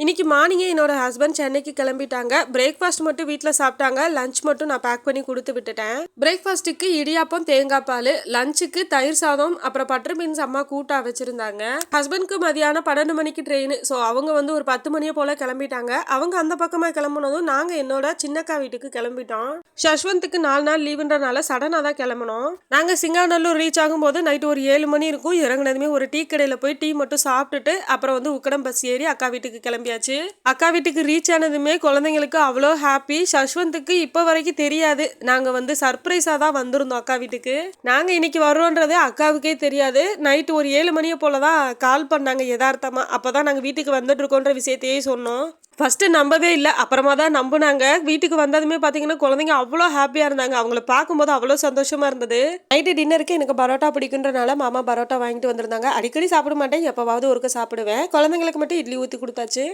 இன்னைக்கு மார்னிங்கே என்னோட ஹஸ்பண்ட் சென்னைக்கு கிளம்பிட்டாங்க. பிரேக்ஃபாஸ்ட் மட்டும் வீட்டில் சாப்பிட்டாங்க. லஞ்ச் மட்டும் நான் பேக் பண்ணி கொடுத்து விட்டுட்டேன். பிரேக்ஃபாஸ்ட்டுக்கு இடியாப்பம் தேங்காய் பால், லஞ்சுக்கு தயிர் சாதம், அப்புறம் பட்டர் பீன்ஸ் அம்மா கூட்டா வச்சிருந்தாங்க. ஹஸ்பண்ட்க்கு மதியானம் 12 மணிக்கு ட்ரெயின். ஸோ அவங்க வந்து ஒரு 10 மணியை போல கிளம்பிட்டாங்க. அவங்க அந்த பக்கமாக கிளம்புனதும் நாங்கள் என்னோட சின்னக்கா வீட்டுக்கு கிளம்பிட்டோம். ஷஷ்வந்த்க்கு 4 நாள் லீவுன்றனால சடனாக தான் கிளம்பணும். நாங்கள் சிங்காநல்லூர் ரீச் ஆகும்போது நைட்டு ஒரு 7 மணி இருக்கும். இறங்கினதுமே ஒரு டீ கடையில் போய் டீ மட்டும் சாப்பிட்டுட்டு அப்புறம் வந்து உக்கடம் பஸ் ஏறி அக்கா வீட்டுக்கு கிளம்பியாச்சு. அக்கா வீட்டுக்கு ரீச் ஆனதுமே குழந்தைங்களுக்கு அவ்வளோ ஹாப்பி. ஷஷ்வந்த்க்கு இப்போ வரைக்கும் தெரியாது நாங்கள் வந்து சர்ப்ரைஸாக தான் வந்திருந்தோம் அக்கா வீட்டுக்கு. நாங்கள் இன்னைக்கு வர்றோன்றது அக்காவுக்கே தெரியாது. நைட்டு ஒரு 7 மணியை போல தான் கால் பண்ணாங்க யதார்த்தமா. அப்போ தான் நாங்கள் வீட்டுக்கு வந்துட்டு இருக்கோன்ற விஷயத்தையே சொன்னோம். ஃபர்ஸ்ட் நம்பவே இல்லை, அப்புறமா தான் நம்பினாங்க. வீட்டுக்கு வந்ததுமே பார்த்தீங்கன்னா குழந்தைங்க அவ்வளோ ஹாப்பியாக இருந்தாங்க. அவங்கள பார்க்கும்போது அவ்வளோ சந்தோஷமா இருந்தது. நைட்டு டின்னருக்கு எனக்கு பரோட்டா பிடிக்குன்றனால மாமா பரோட்டா வாங்கிட்டு வந்திருந்தாங்க. அடிக்கடி சாப்பிட மாட்டேன், எப்போவாவது ஒருக்க சாப்பிடுவேன். குழந்தைங்களுக்கு மட்டும் இட்லி ஊற்றி கொடுத்தாச்சு.